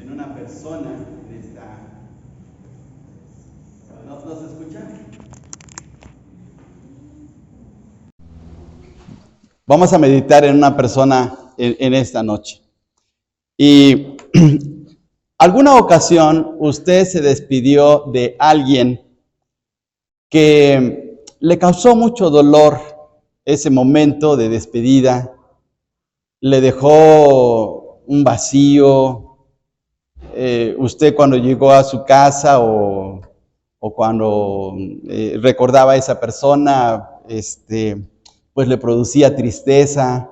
en una persona en esta... ¿No se escucha? Vamos a meditar en una persona en esta noche. Y alguna ocasión usted se despidió de alguien que le causó mucho dolor ese momento de despedida, le dejó un vacío. Usted cuando llegó a su casa o cuando recordaba a esa persona, pues le producía tristeza,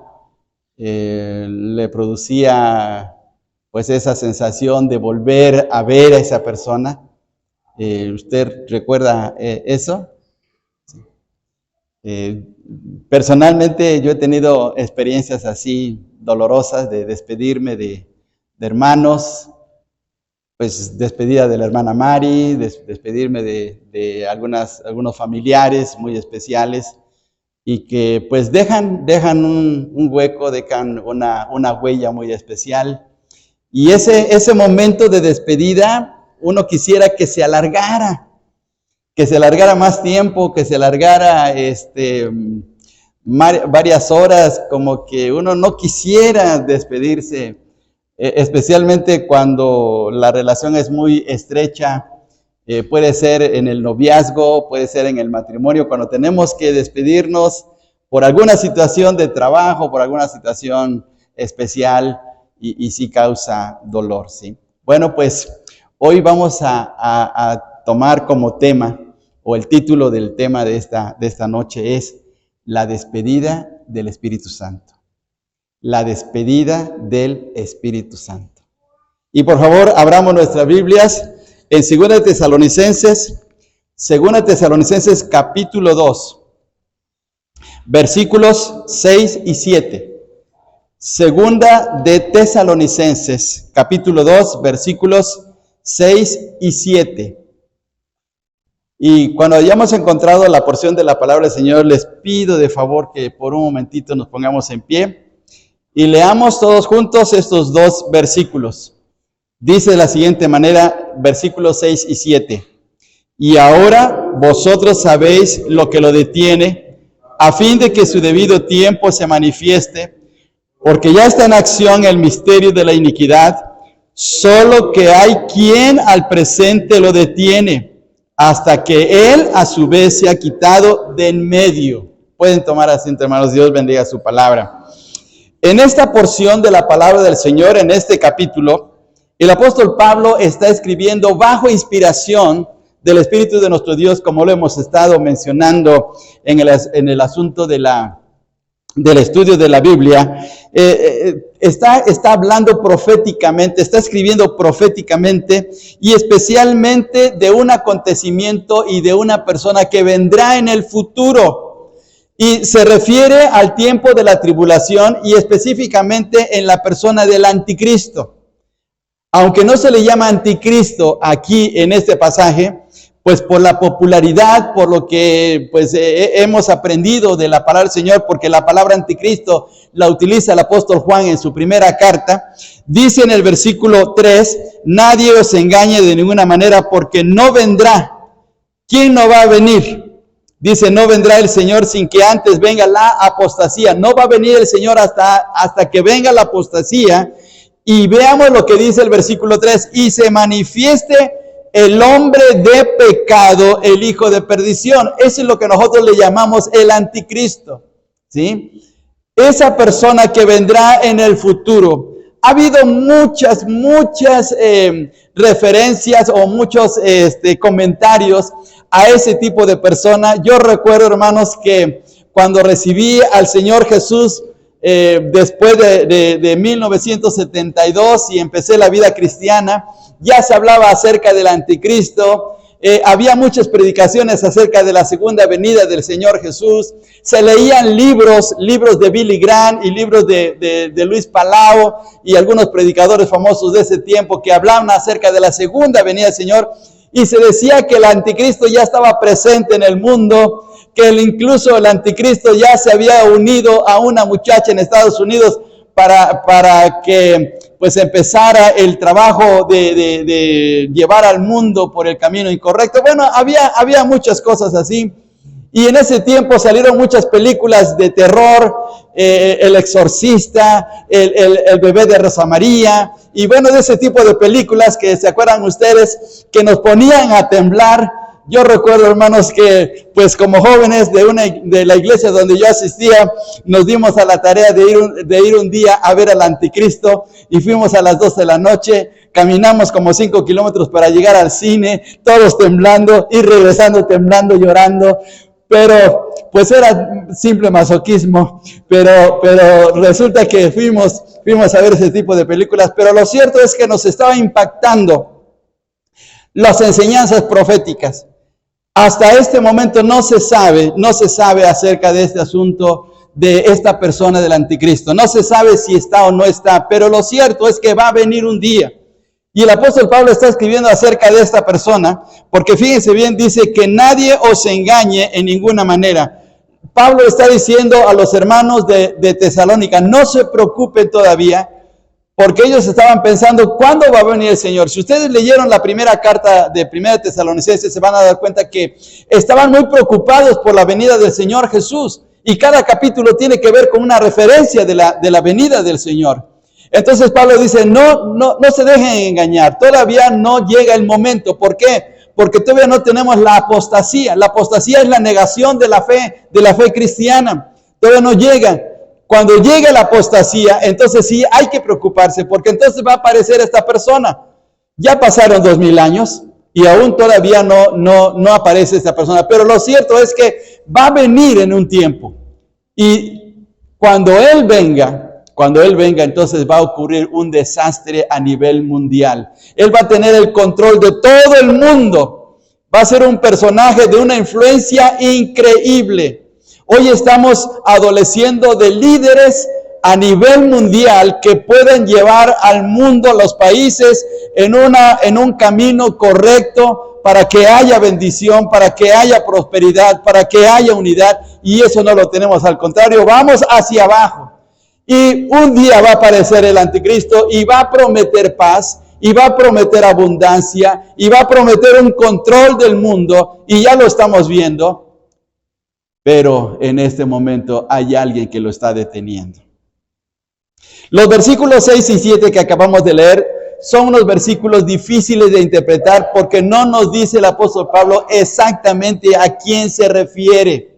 le producía pues esa sensación de volver a ver a esa persona. ¿Usted recuerda eso? Sí. Personalmente yo he tenido experiencias así dolorosas de despedirme de hermanos, pues despedida de la hermana Mari, despedirme de algunos familiares muy especiales y que pues dejan un hueco, dejan una huella muy especial. Y ese momento de despedida uno quisiera que se alargara más tiempo, que se alargara varias horas, como que uno no quisiera despedirse, especialmente cuando la relación es muy estrecha. Puede ser en el noviazgo, puede ser en el matrimonio, cuando tenemos que despedirnos por alguna situación de trabajo, por alguna situación especial, y sí causa dolor, ¿sí? Bueno, pues hoy vamos a tomar como tema, o el título del tema de esta noche es la despedida del Espíritu Santo. La despedida del Espíritu Santo. Y por favor, abramos nuestras Biblias en 2 Tesalonicenses capítulo 2, versículos 6 y 7. Segunda de Tesalonicenses capítulo 2, versículos 6 y 7. Y cuando hayamos encontrado la porción de la palabra del Señor, les pido de favor que por un momentito nos pongamos en pie y leamos todos juntos estos dos versículos. Dice de la siguiente manera, versículos 6 y 7. Y ahora vosotros sabéis lo que lo detiene, a fin de que su debido tiempo se manifieste, porque ya está en acción el misterio de la iniquidad, solo que hay quien al presente lo detiene, hasta que él a su vez se ha quitado de en medio. Pueden tomar asiento, hermanos. Dios bendiga su palabra. En esta porción de la palabra del Señor, en este capítulo, el apóstol Pablo está escribiendo bajo inspiración del Espíritu de nuestro Dios, como lo hemos estado mencionando en el asunto del estudio de la Biblia. Está hablando proféticamente, está escribiendo proféticamente, y especialmente de un acontecimiento y de una persona que vendrá en el futuro. Y se refiere al tiempo de la tribulación y específicamente en la persona del anticristo. Aunque no se le llama anticristo aquí en este pasaje, pues por la popularidad, por lo que pues hemos aprendido de la palabra del Señor, porque la palabra anticristo la utiliza el apóstol Juan en su primera carta, dice en el versículo 3, nadie os engañe de ninguna manera, porque no vendrá. ¿Quién no va a venir? Dice, no vendrá el Señor sin que antes venga la apostasía. No va a venir el Señor hasta que venga la apostasía. Y veamos lo que dice el versículo 3, y se manifieste el hombre de pecado, el hijo de perdición. Eso es lo que nosotros le llamamos el anticristo, ¿sí? Esa persona que vendrá en el futuro. Ha habido muchas referencias o muchos comentarios a ese tipo de persona. Yo recuerdo, hermanos, que cuando recibí al Señor Jesús, después de 1972 y empecé la vida cristiana, ya se hablaba acerca del anticristo. Había muchas predicaciones acerca de la segunda venida del Señor Jesús. Se leían libros de Billy Graham y libros de Luis Palau y algunos predicadores famosos de ese tiempo que hablaban acerca de la segunda venida del Señor. Y se decía que el anticristo ya estaba presente en el mundo, que incluso el anticristo ya se había unido a una muchacha en Estados Unidos para que pues empezara el trabajo de llevar al mundo por el camino incorrecto. Bueno, había muchas cosas así. Y en ese tiempo salieron muchas películas de terror, El Exorcista, el Bebé de Rosa María, y bueno, de ese tipo de películas que se acuerdan ustedes, que nos ponían a temblar. Yo recuerdo, hermanos, que pues como jóvenes de la iglesia donde yo asistía, nos dimos a la tarea de ir un día a ver al anticristo, y fuimos a las 12 de la noche, caminamos como 5 kilómetros para llegar al cine, todos temblando, y regresando temblando, llorando. Pero pues era simple masoquismo, pero resulta que fuimos a ver ese tipo de películas. Pero lo cierto es que nos estaba impactando las enseñanzas proféticas. Hasta este momento no se sabe acerca de este asunto de esta persona del anticristo. No se sabe si está o no está, pero lo cierto es que va a venir un día. Y el apóstol Pablo está escribiendo acerca de esta persona, porque fíjense bien, dice que nadie os engañe en ninguna manera. Pablo está diciendo a los hermanos de Tesalónica, no se preocupen todavía, porque ellos estaban pensando, ¿cuándo va a venir el Señor? Si ustedes leyeron la primera carta de Primera Tesalonicenses, se van a dar cuenta que estaban muy preocupados por la venida del Señor Jesús. Y cada capítulo tiene que ver con una referencia de la venida del Señor. Entonces Pablo dice, no se dejen engañar, todavía no llega el momento. ¿Por qué? Porque todavía no tenemos la apostasía. La apostasía es la negación de la fe cristiana. Todavía no llega. Cuando llegue la apostasía, entonces sí hay que preocuparse, porque entonces va a aparecer esta persona. Ya pasaron 2000 años y aún todavía no aparece esta persona. Pero lo cierto es que va a venir en un tiempo. Y cuando Él venga, entonces va a ocurrir un desastre a nivel mundial. Él va a tener el control de todo el mundo. Va a ser un personaje de una influencia increíble. Hoy estamos adoleciendo de líderes a nivel mundial que pueden llevar al mundo, a los países, en un camino correcto para que haya bendición, para que haya prosperidad, para que haya unidad. Y eso no lo tenemos, al contrario, vamos hacia abajo. Y un día va a aparecer el anticristo y va a prometer paz, y va a prometer abundancia, y va a prometer un control del mundo, y ya lo estamos viendo. Pero en este momento hay alguien que lo está deteniendo. Los versículos 6 y 7 que acabamos de leer son unos versículos difíciles de interpretar porque no nos dice el apóstol Pablo exactamente a quién se refiere.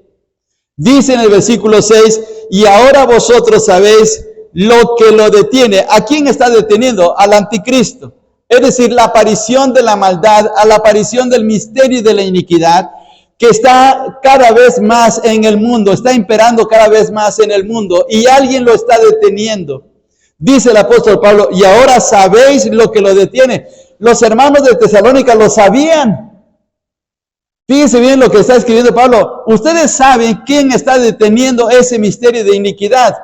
Dice en el versículo 6, y ahora vosotros sabéis lo que lo detiene. ¿A quién está deteniendo? Al anticristo. Es decir, la aparición de la maldad, a la aparición del misterio de la iniquidad, que está cada vez más en el mundo, está imperando cada vez más en el mundo, y alguien lo está deteniendo. Dice el apóstol Pablo, y ahora sabéis lo que lo detiene. Los hermanos de Tesalónica lo sabían. Fíjense bien lo que está escribiendo Pablo. Ustedes saben quién está deteniendo ese misterio de iniquidad.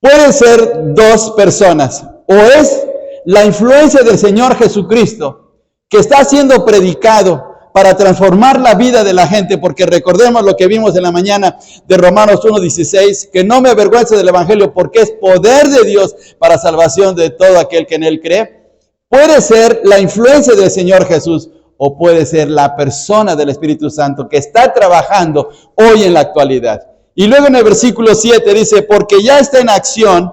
Pueden ser dos personas. O es la influencia del Señor Jesucristo, que está siendo predicado para transformar la vida de la gente, porque recordemos lo que vimos en la mañana de Romanos 1:16, que no me avergüenzo del evangelio porque es poder de Dios para salvación de todo aquel que en él cree. Puede ser la influencia del Señor Jesús, o puede ser la persona del Espíritu Santo que está trabajando hoy en la actualidad. Y luego en el versículo 7 dice, porque ya está en acción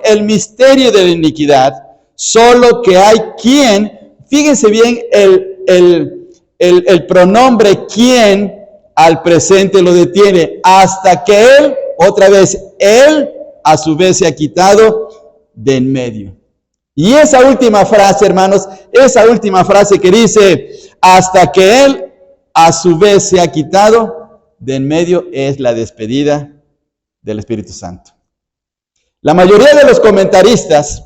el misterio de la iniquidad, solo que hay quien, fíjense bien el pronombre quien al presente lo detiene, hasta que él, otra vez, él a su vez se ha quitado de en medio. Y esa última frase, hermanos, esa última frase que dice, hasta que él a su vez se ha quitado de en medio, es la despedida del Espíritu Santo. La mayoría de los comentaristas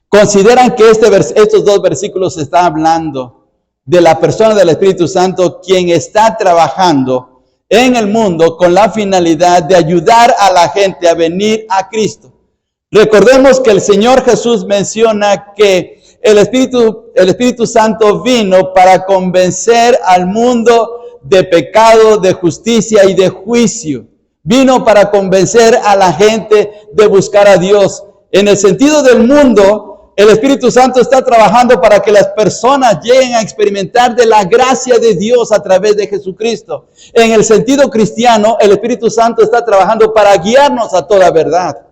consideran que estos dos versículos están hablando de la persona del Espíritu Santo, quien está trabajando en el mundo con la finalidad de ayudar a la gente a venir a Cristo. Recordemos que el Señor Jesús menciona que el Espíritu Santo vino para convencer al mundo de pecado, de justicia y de juicio. Vino para convencer a la gente de buscar a Dios. En el sentido del mundo, el Espíritu Santo está trabajando para que las personas lleguen a experimentar de la gracia de Dios a través de Jesucristo. En el sentido cristiano, el Espíritu Santo está trabajando para guiarnos a toda verdad.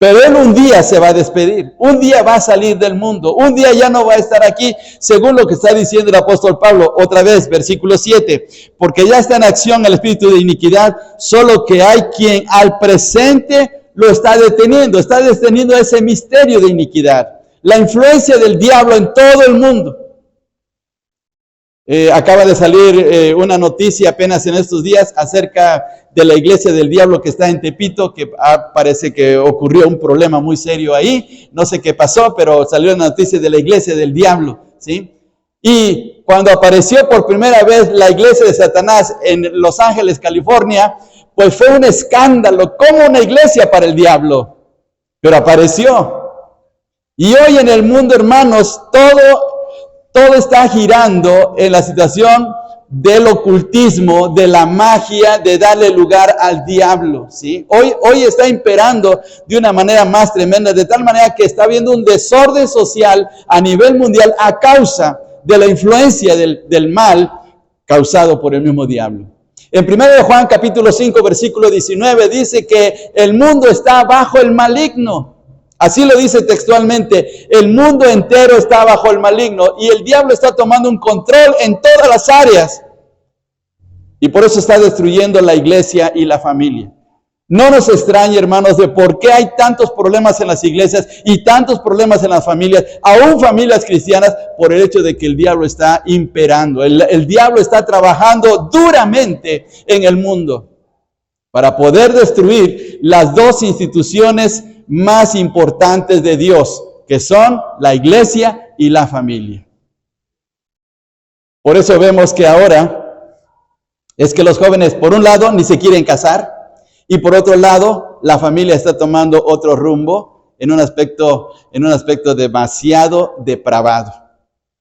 Pero Él un día se va a despedir, un día va a salir del mundo, un día ya no va a estar aquí, según lo que está diciendo el apóstol Pablo, otra vez, versículo 7, porque ya está en acción el espíritu de iniquidad, solo que hay quien al presente lo está deteniendo ese misterio de iniquidad, la influencia del diablo en todo el mundo. Acaba de salir una noticia apenas en estos días acerca de la iglesia del diablo que está en Tepito, que parece que ocurrió un problema muy serio ahí, no sé qué pasó, pero salió una noticia de la iglesia del diablo, ¿sí? Y cuando apareció por primera vez la iglesia de Satanás en Los Ángeles, California, pues fue un escándalo, como una iglesia para el diablo, pero apareció. Y hoy en el mundo, hermanos, todo está girando en la situación del ocultismo, de la magia, de darle lugar al diablo, ¿sí? Hoy está imperando de una manera más tremenda, de tal manera que está habiendo un desorden social a nivel mundial a causa de la influencia del mal causado por el mismo diablo. En 1 Juan capítulo 5, versículo 19, dice que el mundo está bajo el maligno. Así lo dice textualmente, el mundo entero está bajo el maligno y el diablo está tomando un control en todas las áreas. Y por eso está destruyendo la iglesia y la familia. No nos extrañe, hermanos, de por qué hay tantos problemas en las iglesias y tantos problemas en las familias, aún familias cristianas, por el hecho de que el diablo está imperando. El diablo está trabajando duramente en el mundo para poder destruir las dos instituciones más importantes de Dios, que son la iglesia y la familia. Por eso vemos que ahora es que los jóvenes, por un lado, ni se quieren casar, y por otro lado, la familia está tomando otro rumbo en un aspecto demasiado depravado,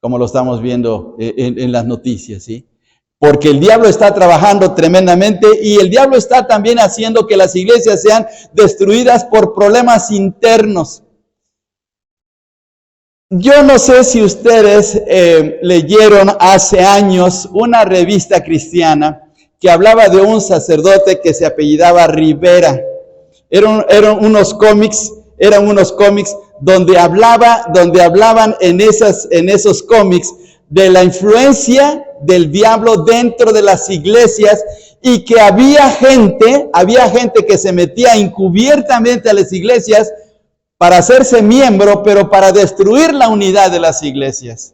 como lo estamos viendo en las noticias, ¿sí? Porque el diablo está trabajando tremendamente y el diablo está también haciendo que las iglesias sean destruidas por problemas internos. Yo no sé si ustedes leyeron hace años una revista cristiana que hablaba de un sacerdote que se apellidaba Rivera. Eran unos cómics donde hablaban en esos cómics de la influencia del diablo dentro de las iglesias y que había gente que se metía encubiertamente a las iglesias para hacerse miembro, pero para destruir la unidad de las iglesias.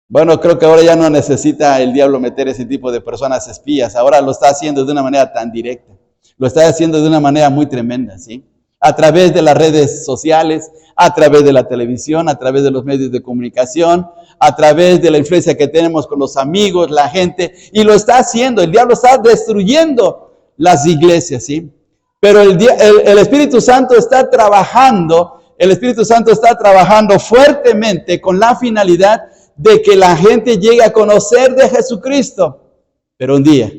Bueno, creo que ahora ya no necesita el diablo meter ese tipo de personas espías, ahora lo está haciendo de una manera tan directa, lo está haciendo de una manera muy tremenda, ¿sí? A través de las redes sociales, a través de la televisión, a través de los medios de comunicación, a través de la influencia que tenemos con los amigos, la gente, y lo está haciendo, el diablo está destruyendo las iglesias, ¿sí? Pero el Espíritu Santo está trabajando fuertemente con la finalidad de que la gente llegue a conocer de Jesucristo, pero un día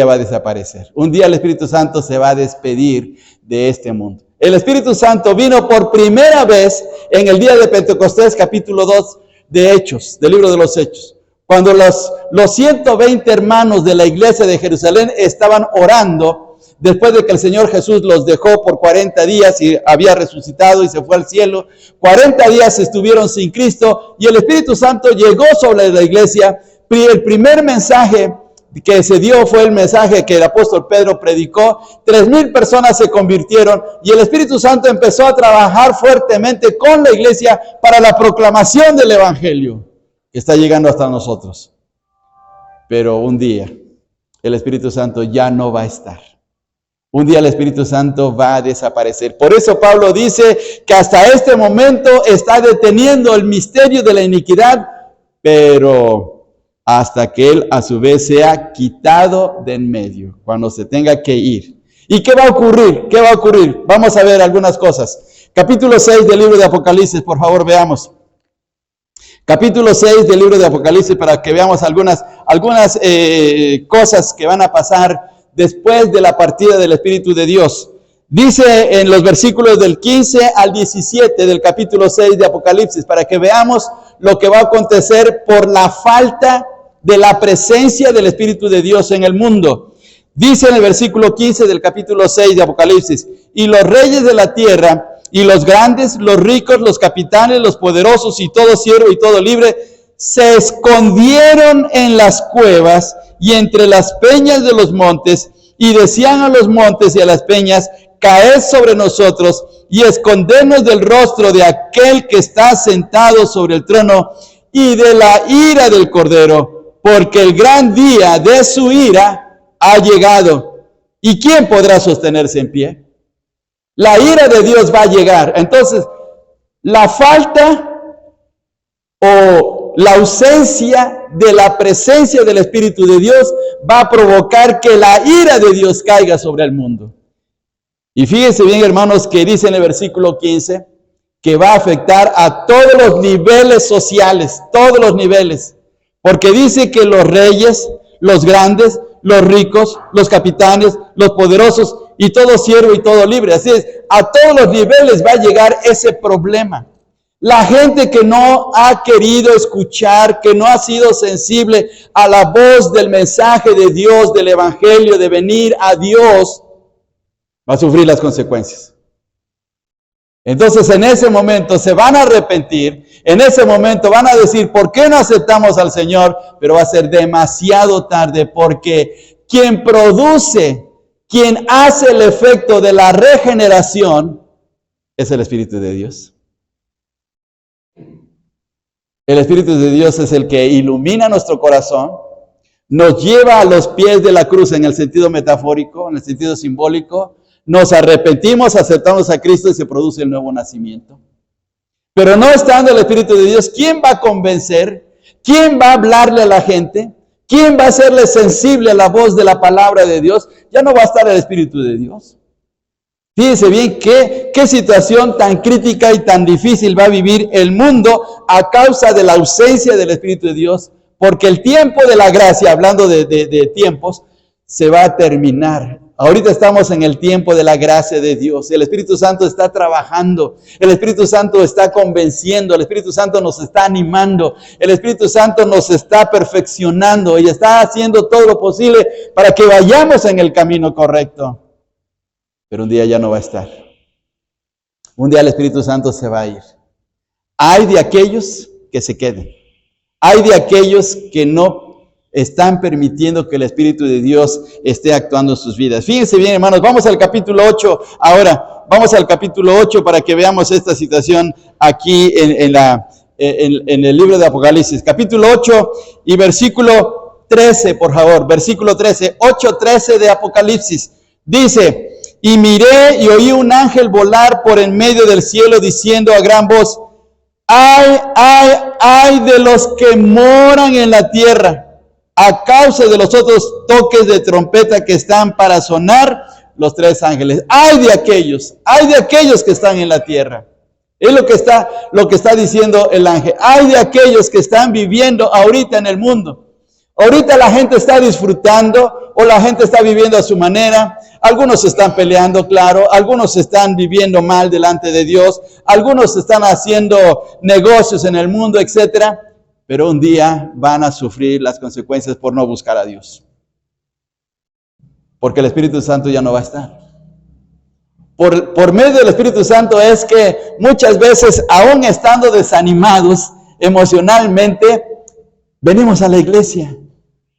va a desaparecer. Un día el Espíritu Santo se va a despedir de este mundo. El Espíritu Santo vino por primera vez en el día de Pentecostés, capítulo 2 de Hechos, del libro de los Hechos. Cuando los 120 hermanos de la iglesia de Jerusalén estaban orando, después de que el Señor Jesús los dejó por 40 días y había resucitado y se fue al cielo, 40 días estuvieron sin Cristo y el Espíritu Santo llegó sobre la iglesia. El primer mensaje que se dio fue el mensaje que el apóstol Pedro predicó. 3,000 personas se convirtieron y el Espíritu Santo empezó a trabajar fuertemente con la iglesia para la proclamación del evangelio que está llegando hasta nosotros. Pero un día el Espíritu Santo ya no va a estar. Un día el Espíritu Santo va a desaparecer. Por eso Pablo dice que hasta este momento está deteniendo el misterio de la iniquidad, pero hasta que Él a su vez sea quitado de en medio, cuando se tenga que ir. ¿Y qué va a ocurrir? ¿Qué va a ocurrir? Vamos a ver algunas cosas. Capítulo 6 del libro de Apocalipsis, por favor, veamos. Capítulo 6 del libro de Apocalipsis, para que veamos algunas cosas que van a pasar después de la partida del Espíritu de Dios. Dice en los versículos del 15 al 17 del capítulo 6 de Apocalipsis, para que veamos lo que va a acontecer por la falta de la presencia del Espíritu de Dios en el mundo. Dice en el versículo 15 del capítulo 6 de Apocalipsis: y los reyes de la tierra, y los grandes, los ricos, los capitanes, los poderosos, y todo siervo y todo libre, se escondieron en las cuevas y entre las peñas de los montes, y decían a los montes y a las peñas: caed sobre nosotros y escondernos del rostro de aquel que está sentado sobre el trono y de la ira del Cordero, porque el gran día de su ira ha llegado. ¿Y quién podrá sostenerse en pie? La ira de Dios va a llegar. Entonces, la falta o la ausencia de la presencia del Espíritu de Dios va a provocar que la ira de Dios caiga sobre el mundo. Y fíjense bien, hermanos, que dice en el versículo 15 que va a afectar a todos los niveles sociales, todos los niveles. Porque dice que los reyes, los grandes, los ricos, los capitanes, los poderosos y todo siervo y todo libre. Así es, a todos los niveles va a llegar ese problema. La gente que no ha querido escuchar, que no ha sido sensible a la voz del mensaje de Dios, del evangelio, de venir a Dios, va a sufrir las consecuencias. Entonces en ese momento se van a arrepentir, en ese momento van a decir: ¿por qué no aceptamos al Señor? Pero va a ser demasiado tarde, porque quien produce, quien hace el efecto de la regeneración, es el Espíritu de Dios. El Espíritu de Dios es el que ilumina nuestro corazón, nos lleva a los pies de la cruz en el sentido metafórico, en el sentido simbólico. Nos arrepentimos, aceptamos a Cristo y se produce el nuevo nacimiento. Pero no estando el Espíritu de Dios, ¿quién va a convencer? ¿Quién va a hablarle a la gente? ¿Quién va a hacerle sensible a la voz de la palabra de Dios? Ya no va a estar el Espíritu de Dios. Fíjense bien qué situación tan crítica y tan difícil va a vivir el mundo a causa de la ausencia del Espíritu de Dios, porque el tiempo de la gracia, hablando de tiempos, se va a terminar. Ahorita estamos en el tiempo de la gracia de Dios. El Espíritu Santo está trabajando. El Espíritu Santo está convenciendo. El Espíritu Santo nos está animando. El Espíritu Santo nos está perfeccionando y está haciendo todo lo posible para que vayamos en el camino correcto. Pero un día ya no va a estar. Un día el Espíritu Santo se va a ir. Hay de aquellos que se queden. Hay de aquellos que no están permitiendo que el Espíritu de Dios esté actuando en sus vidas. Fíjense bien, hermanos, vamos al capítulo 8 ahora. Vamos al capítulo 8 para que veamos esta situación aquí en el libro de Apocalipsis. Capítulo 8 y versículo 13, por favor. Versículo 13, 8:13 de Apocalipsis. Dice: y miré y oí un ángel volar por en medio del cielo diciendo a gran voz: ay de los que moran en la tierra, a causa de los otros toques de trompeta que están para sonar los tres ángeles. Ay de aquellos que están en la tierra. Es lo que está diciendo el ángel. Ay de aquellos que están viviendo ahorita en el mundo. Ahorita la gente está disfrutando o la gente está viviendo a su manera. Algunos están peleando, claro. Algunos están viviendo mal delante de Dios. Algunos están haciendo negocios en el mundo, etcétera. Pero un día van a sufrir las consecuencias por no buscar a Dios. Porque el Espíritu Santo ya no va a estar. Por medio del Espíritu Santo es que muchas veces, aún estando desanimados emocionalmente, venimos a la iglesia.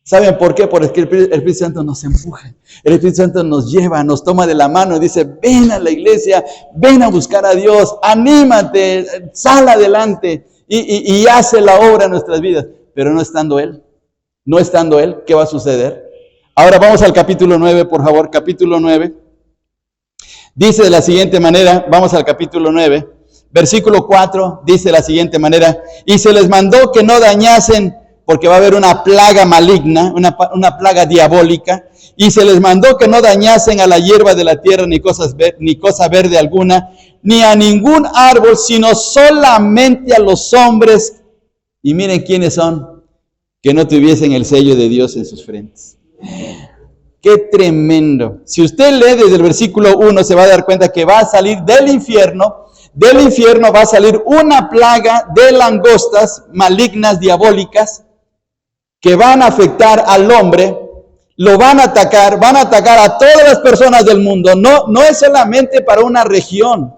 ¿Saben por qué? Porque el Espíritu Santo nos empuja. El Espíritu Santo nos lleva, nos toma de la mano y dice: ven a la iglesia, ven a buscar a Dios, anímate, sal adelante. Y hace la obra en nuestras vidas. Pero no estando Él, ¿qué va a suceder? Ahora vamos al capítulo 9, por favor. Capítulo 9. Dice de la siguiente manera, vamos al capítulo 9. Versículo 4 dice de la siguiente manera: y se les mandó que no dañasen, porque va a haber una plaga maligna, una plaga diabólica. Y se les mandó que no dañasen a la hierba de la tierra, ni cosa verde alguna, ni a ningún árbol, sino solamente a los hombres Y miren quiénes son, que no tuviesen el sello de Dios en sus frentes. ¡Qué tremendo! Si usted lee desde el versículo 1, se va a dar cuenta que va a salir del infierno va a salir una plaga de langostas malignas, diabólicas, que van a afectar al hombre, lo van a atacar a todas las personas del mundo. No es solamente para una región,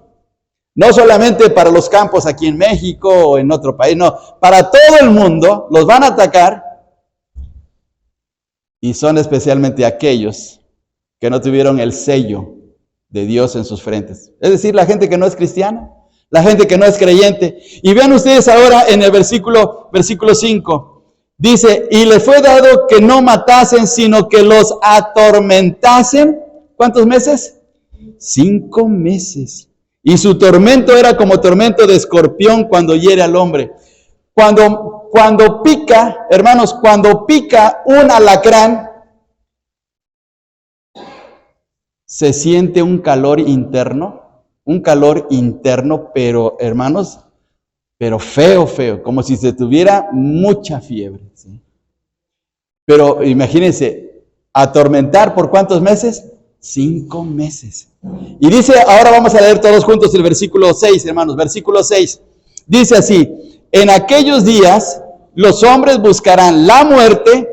no solamente para los campos aquí en México o en otro país, no, para todo el mundo los van a atacar, y son especialmente aquellos que no tuvieron el sello de Dios en sus frentes. Es decir, la gente que no es cristiana, la gente que no es creyente. Y vean ustedes ahora en el versículo 5, dice, y le fue dado que no matasen, sino que los atormentasen. ¿Cuántos meses? 5 meses. Y su tormento era como tormento de escorpión cuando hiere al hombre. Cuando pica, hermanos, cuando pica un alacrán, se siente un calor interno, pero, hermanos, pero feo, como si se tuviera mucha fiebre, ¿sí? Pero imagínense, atormentar ¿por cuántos meses? 5 meses. Y dice, ahora vamos a leer todos juntos el versículo 6, hermanos, versículo 6. Dice así, en aquellos días los hombres buscarán la muerte,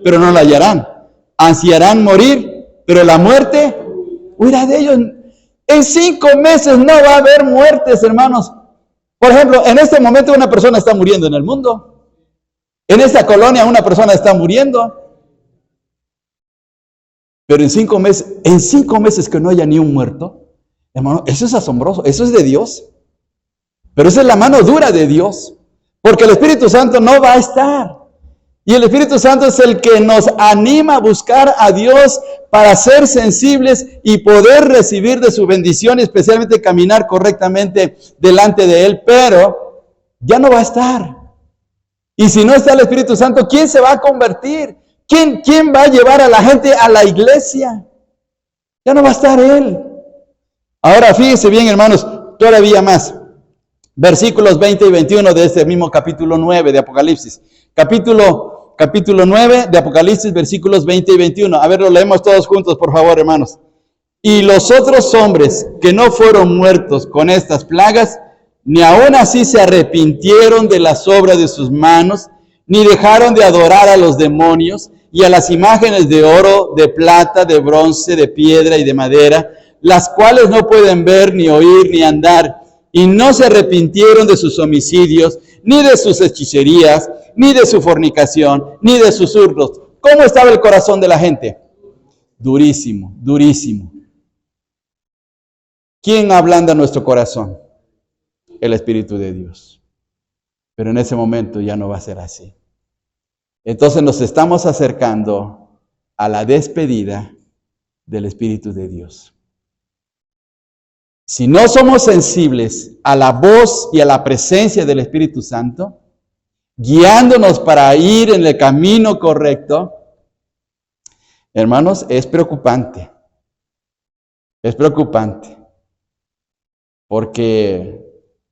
pero no la hallarán. Ansiarán morir, pero la muerte huirá de ellos. En 5 meses no va a haber muertes, hermanos. Por ejemplo, en este momento una persona está muriendo en el mundo. En esta colonia una persona está muriendo. Pero en 5 meses que no haya ni un muerto, hermano, eso es asombroso, eso es de Dios. Pero esa es la mano dura de Dios, porque el Espíritu Santo no va a estar. Y el Espíritu Santo es el que nos anima a buscar a Dios para ser sensibles y poder recibir de su bendición, y especialmente caminar correctamente delante de Él, pero ya no va a estar. Y si no está el Espíritu Santo, ¿quién se va a convertir? ¿Quién va a llevar a la gente a la iglesia? Ya no va a estar Él. Ahora fíjense bien, hermanos, todavía más. Versículos 20 y 21 de este mismo capítulo 9 de Apocalipsis. Capítulo 9 de Apocalipsis, versículos 20 y 21. A ver, lo leemos todos juntos, por favor, hermanos. Y los otros hombres que no fueron muertos con estas plagas, ni aún así se arrepintieron de las obras de sus manos, ni dejaron de adorar a los demonios y a las imágenes de oro, de plata, de bronce, de piedra y de madera, las cuales no pueden ver, ni oír, ni andar, y no se arrepintieron de sus homicidios, ni de sus hechicerías, ni de su fornicación, ni de sus hurtos. ¿Cómo estaba el corazón de la gente? Durísimo, durísimo. ¿Quién ablanda nuestro corazón? El Espíritu de Dios. Pero en ese momento ya no va a ser así. Entonces nos estamos acercando a la despedida del Espíritu de Dios. Si no somos sensibles a la voz y a la presencia del Espíritu Santo, guiándonos para ir en el camino correcto, hermanos, es preocupante. Es preocupante. Porque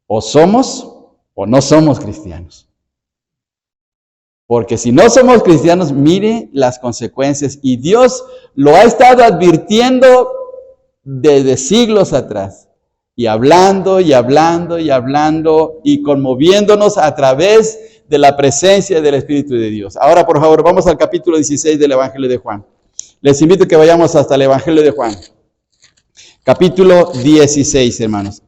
o somos o no somos cristianos. Porque si no somos cristianos, mire las consecuencias. Y Dios lo ha estado advirtiendo desde siglos atrás. Y hablando, y hablando, y hablando, y conmoviéndonos a través de la presencia del Espíritu de Dios. Ahora, por favor, vamos al capítulo 16 del Evangelio de Juan. Les invito a que vayamos hasta el Evangelio de Juan. Capítulo 16, hermanos.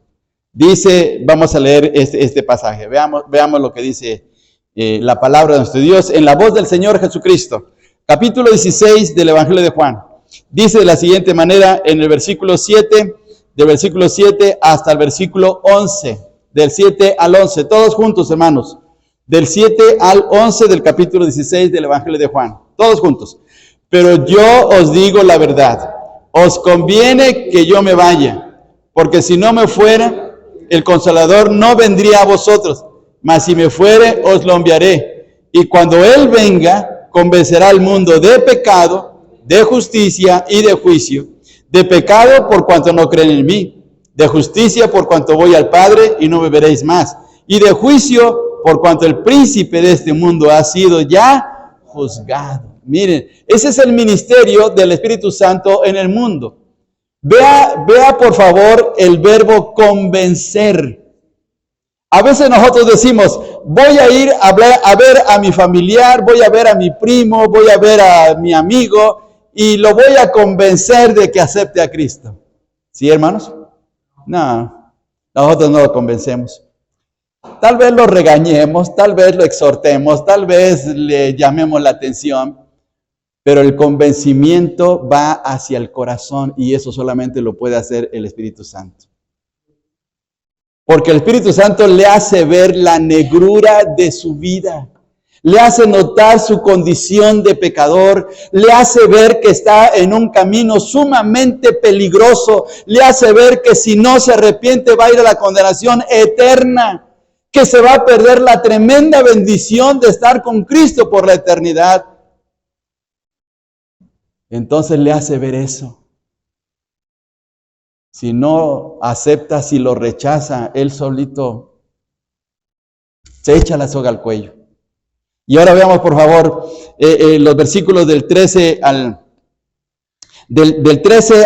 Dice, vamos a leer este pasaje. Veamos lo que dice la palabra de nuestro Dios en la voz del Señor Jesucristo. Capítulo 16 del Evangelio de Juan. Dice de la siguiente manera en el versículo 7, del versículo 7 hasta el versículo 11. Del 7 al 11. Todos juntos, hermanos. Del 7 al 11 del capítulo 16 del Evangelio de Juan. Todos juntos. Pero yo os digo la verdad. Os conviene que yo me vaya, porque si no me fuera, el Consolador no vendría a vosotros, mas si me fuere, os lo enviaré. Y cuando Él venga, convencerá al mundo de pecado, de justicia y de juicio. De pecado por cuanto no creen en mí, de justicia por cuanto voy al Padre y no me veréis más, y de juicio por cuanto el príncipe de este mundo ha sido ya juzgado. Miren, ese es el ministerio del Espíritu Santo en el mundo. Vea por favor el verbo convencer. A veces nosotros decimos, voy a ir a ver a mi familiar, voy a ver a mi primo, voy a ver a mi amigo y lo voy a convencer de que acepte a Cristo. ¿Sí, hermanos? No, nosotros no lo convencemos. Tal vez lo regañemos, tal vez lo exhortemos, tal vez le llamemos la atención, pero el convencimiento va hacia el corazón y eso solamente lo puede hacer el Espíritu Santo. Porque el Espíritu Santo le hace ver la negrura de su vida, le hace notar su condición de pecador, le hace ver que está en un camino sumamente peligroso, le hace ver que si no se arrepiente va a ir a la condenación eterna, que se va a perder la tremenda bendición de estar con Cristo por la eternidad. Entonces le hace ver eso. Si no acepta, si lo rechaza, él solito se echa la soga al cuello. Y ahora veamos, por favor, los versículos del 13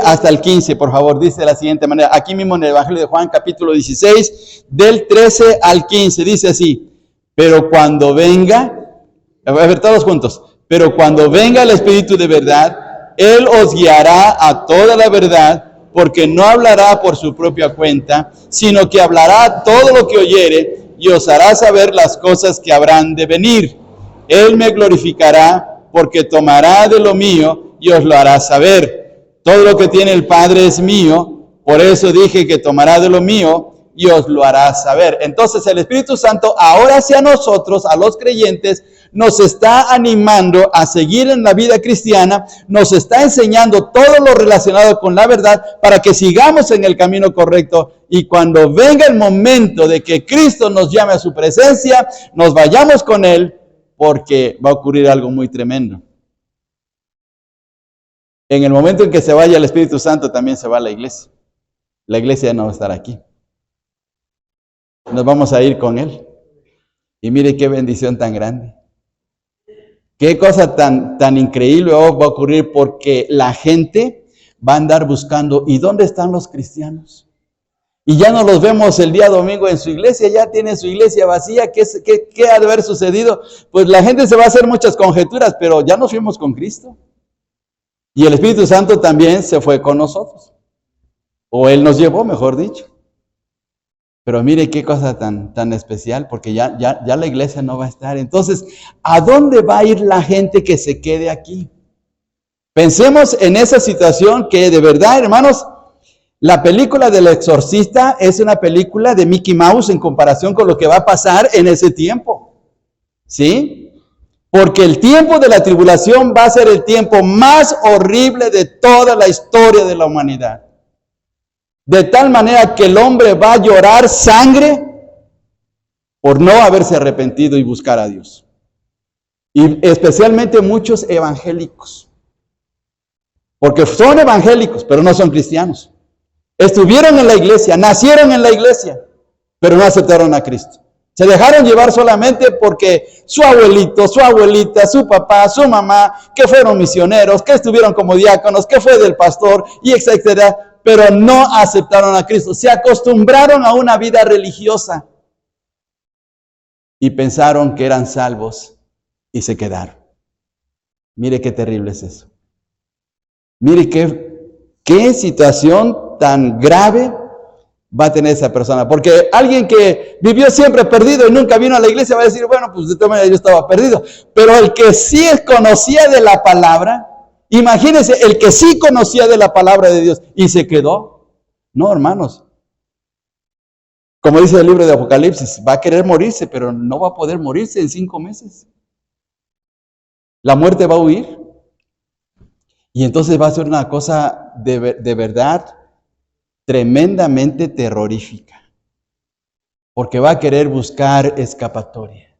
hasta el 15, por favor. Dice de la siguiente manera, aquí mismo en el Evangelio de Juan, capítulo 16, del 13 al 15, dice así: pero cuando venga, a ver todos juntos, pero cuando venga el Espíritu de verdad, Él os guiará a toda la verdad, porque no hablará por su propia cuenta, sino que hablará todo lo que oyere y os hará saber las cosas que habrán de venir. Él me glorificará, porque tomará de lo mío y os lo hará saber. Todo lo que tiene el Padre es mío, por eso dije que tomará de lo mío y os lo hará saber. Entonces el Espíritu Santo ahora hacia nosotros, a los creyentes, nos está animando a seguir en la vida cristiana, nos está enseñando todo lo relacionado con la verdad para que sigamos en el camino correcto y cuando venga el momento de que Cristo nos llame a su presencia, nos vayamos con Él, porque va a ocurrir algo muy tremendo. En el momento en que se vaya el Espíritu Santo, también se va la iglesia. La iglesia ya no va a estar aquí. Nos vamos a ir con Él. Y mire qué bendición tan grande. Qué cosa tan increíble va a ocurrir, porque la gente va a andar buscando, ¿y dónde están los cristianos? Y ya no los vemos el día domingo en su iglesia, ya tiene su iglesia vacía. ¿Qué ha de haber sucedido? Pues la gente se va a hacer muchas conjeturas, pero ya nos fuimos con Cristo. Y el Espíritu Santo también se fue con nosotros. O Él nos llevó, mejor dicho. Pero mire qué cosa tan especial, porque ya la iglesia no va a estar. Entonces, ¿a dónde va a ir la gente que se quede aquí? Pensemos en esa situación que de verdad, hermanos, la película del exorcista es una película de Mickey Mouse en comparación con lo que va a pasar en ese tiempo. ¿Sí? Porque el tiempo de la tribulación va a ser el tiempo más horrible de toda la historia de la humanidad. De tal manera que el hombre va a llorar sangre por no haberse arrepentido y buscar a Dios. Y especialmente muchos evangélicos. Porque son evangélicos, pero no son cristianos. Estuvieron en la iglesia, nacieron en la iglesia, pero no aceptaron a Cristo. Se dejaron llevar solamente porque su abuelito, su abuelita, su papá, su mamá, que fueron misioneros, que estuvieron como diáconos, que fue del pastor, y etcétera. Pero no aceptaron a Cristo. Se acostumbraron a una vida religiosa y pensaron que eran salvos y se quedaron. Mire qué terrible es eso. Mire qué situación tan grave va a tener esa persona. Porque alguien que vivió siempre perdido y nunca vino a la iglesia va a decir, bueno, pues de todas maneras yo estaba perdido. Pero el que sí conocía de la palabra, imagínense, el que sí conocía de la palabra de Dios y se quedó. No, hermanos. Como dice el libro de Apocalipsis, va a querer morirse, pero no va a poder morirse en 5 meses. La muerte va a huir. Y entonces va a ser una cosa de verdad tremendamente terrorífica. Porque va a querer buscar escapatoria.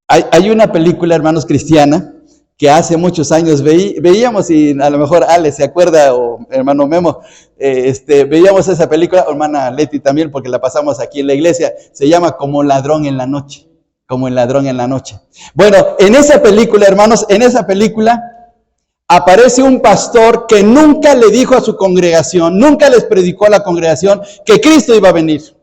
Hay una película, hermanos, cristiana, que hace muchos años veíamos, y a lo mejor Ale se acuerda, o hermano Memo, veíamos esa película, o hermana Leti también, porque la pasamos aquí en la iglesia, se llama Como ladrón en la noche. como el ladrón en la noche. Bueno, en esa película, hermanos, en esa película aparece un pastor que nunca le dijo a su congregación, nunca les predicó a la congregación que Cristo iba a venir.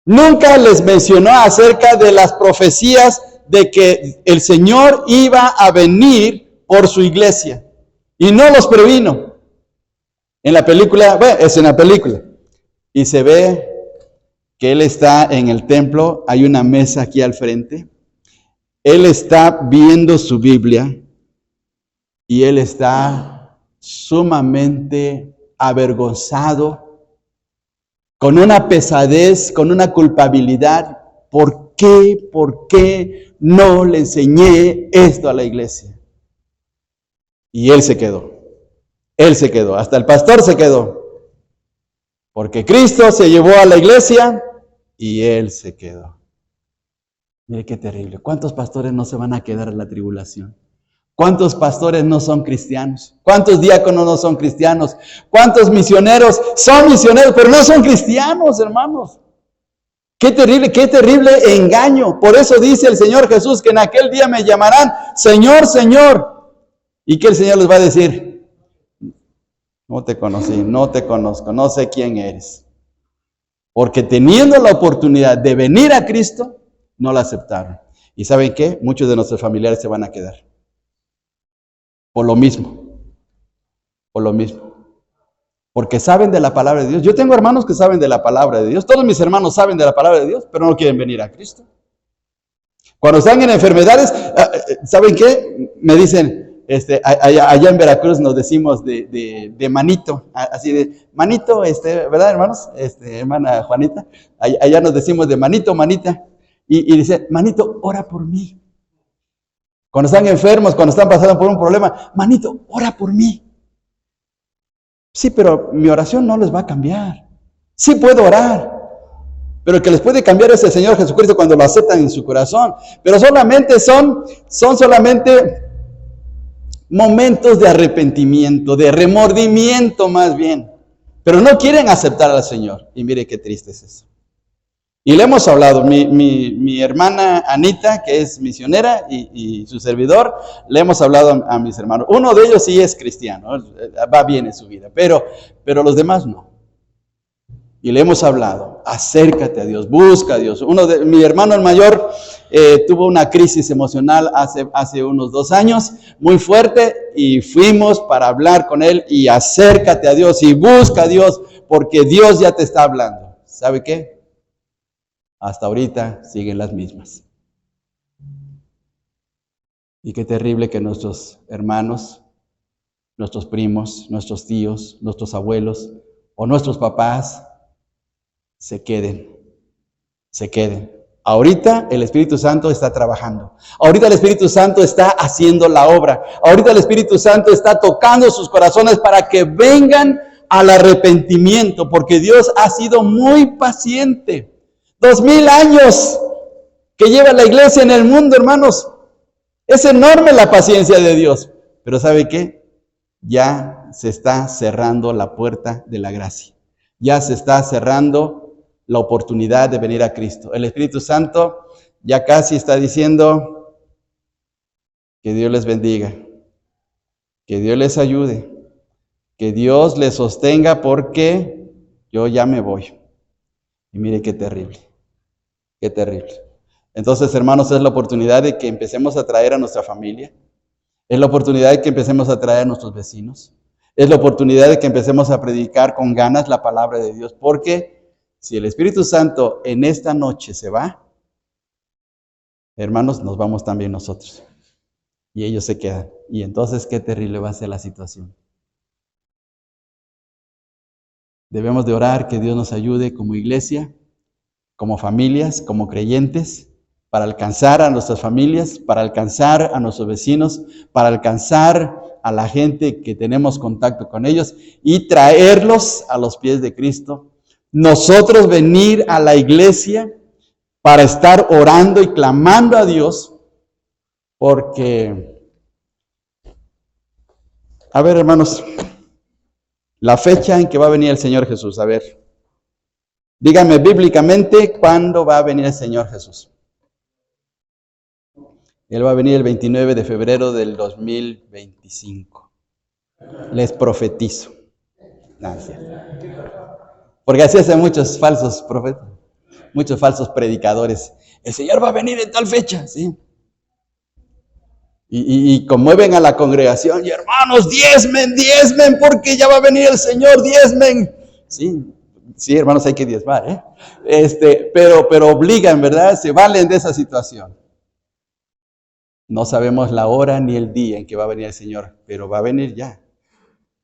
Nunca les mencionó acerca de las profecías de que el Señor iba a venir por su iglesia. Y no los previno. En la película, bueno, es en la película. Y se ve que Él está en el templo, hay una mesa aquí al frente. Él está viendo su Biblia y Él está sumamente avergonzado, con una pesadez, con una culpabilidad. ¿Por qué no le enseñé esto a la iglesia? Y él se quedó, hasta el pastor se quedó, porque Cristo se llevó a la iglesia y él se quedó. Mire qué terrible. ¿Cuántos pastores no se van a quedar en la tribulación? ¿Cuántos pastores no son cristianos? ¿Cuántos diáconos no son cristianos? ¿Cuántos misioneros son misioneros, pero no son cristianos, hermanos? Qué terrible engaño. Por eso dice el Señor Jesús que en aquel día me llamarán Señor, Señor. ¿Y qué el Señor les va a decir? No te conocí, no te conozco, no sé quién eres. Porque teniendo la oportunidad de venir a Cristo, no la aceptaron. ¿Y saben qué? Muchos de nuestros familiares se van a quedar. Por lo mismo. Porque saben de la palabra de Dios. Yo tengo hermanos que saben de la palabra de Dios. Todos mis hermanos saben de la palabra de Dios, pero no quieren venir a Cristo. Cuando están en enfermedades, ¿saben qué? Me dicen, allá en Veracruz nos decimos de manito, así de manito, ¿verdad, hermanos? Hermana Juanita, allá nos decimos de manito, manita, y dice, manito, ora por mí. Cuando están enfermos, cuando están pasando por un problema, manito, ora por mí. Sí, pero mi oración no les va a cambiar. Sí puedo orar, pero el que les puede cambiar es el Señor Jesucristo cuando lo aceptan en su corazón. Pero solamente son solamente momentos de arrepentimiento, de remordimiento más bien. Pero no quieren aceptar al Señor. Y mire qué triste es eso. Y le hemos hablado, mi hermana Anita, que es misionera, y su servidor, le hemos hablado a mis hermanos. Uno de ellos sí es cristiano, va bien en su vida, pero los demás no. Y le hemos hablado, acércate a Dios, busca a Dios. Mi hermano el mayor tuvo una crisis emocional hace unos 2 años, muy fuerte, y fuimos para hablar con él, y acércate a Dios, y busca a Dios, porque Dios ya te está hablando. ¿Sabe qué? Hasta ahorita siguen las mismas. Y qué terrible que nuestros hermanos, nuestros primos, nuestros tíos, nuestros abuelos o nuestros papás se queden. Ahorita el Espíritu Santo está trabajando. Ahorita el Espíritu Santo está haciendo la obra. Ahorita el Espíritu Santo está tocando sus corazones para que vengan al arrepentimiento, porque Dios ha sido muy paciente. 2000 años que lleva la iglesia en el mundo, hermanos. Es enorme la paciencia de Dios. Pero ¿sabe qué? Ya se está cerrando la puerta de la gracia. Ya se está cerrando la oportunidad de venir a Cristo. El Espíritu Santo ya casi está diciendo que Dios les bendiga, que Dios les ayude, que Dios les sostenga, porque yo ya me voy. Y mire qué terrible. Qué terrible. Entonces, hermanos, es la oportunidad de que empecemos a traer a nuestra familia. Es la oportunidad de que empecemos a traer a nuestros vecinos. Es la oportunidad de que empecemos a predicar con ganas la palabra de Dios. Porque si el Espíritu Santo en esta noche se va, hermanos, nos vamos también nosotros. Y ellos se quedan. Y entonces, qué terrible va a ser la situación. Debemos de orar que Dios nos ayude como iglesia, como familias, como creyentes, para alcanzar a nuestras familias, para alcanzar a nuestros vecinos, para alcanzar a la gente que tenemos contacto con ellos y traerlos a los pies de Cristo. Nosotros venir a la iglesia para estar orando y clamando a Dios, porque, a ver, hermanos, la fecha en que va a venir el Señor Jesús, a ver. Dígame bíblicamente cuándo va a venir el Señor Jesús. Él va a venir el 29 de febrero del 2025. Les profetizo. Gracias. Porque así hacen muchos falsos profetas, muchos falsos predicadores. El Señor va a venir en tal fecha, ¿sí? Y conmueven a la congregación. Y hermanos, diezmen, porque ya va a venir el Señor, diezmen. Sí, hermanos, hay que diezmar, ¿eh? Pero obligan, ¿verdad? Se valen de esa situación. No sabemos la hora ni el día en que va a venir el Señor, pero va a venir ya.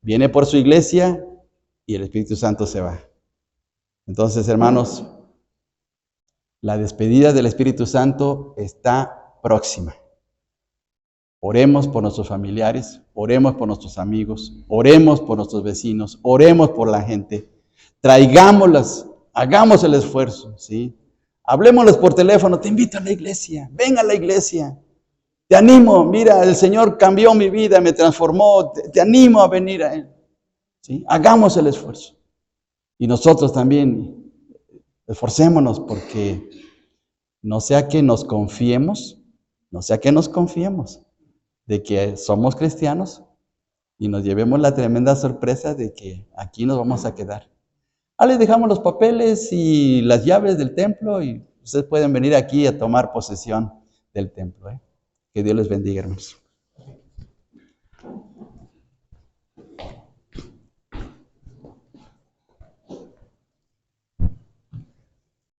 Viene por su iglesia y el Espíritu Santo se va. Entonces, hermanos, la despedida del Espíritu Santo está próxima. Oremos por nuestros familiares, oremos por nuestros amigos, oremos por nuestros vecinos, oremos por la gente. Traigámoslas, hagamos el esfuerzo, ¿sí? Hablemosles por teléfono, te invito a la iglesia, ven a la iglesia. Te animo, mira, el Señor cambió mi vida, me transformó, te animo a venir a Él. ¿Sí? Hagamos el esfuerzo. Y nosotros también esforcémonos porque no sea que nos confiemos de que somos cristianos y nos llevemos la tremenda sorpresa de que aquí nos vamos a quedar. Les dejamos los papeles y las llaves del templo y ustedes pueden venir aquí a tomar posesión del templo. Que Dios les bendiga, hermanos.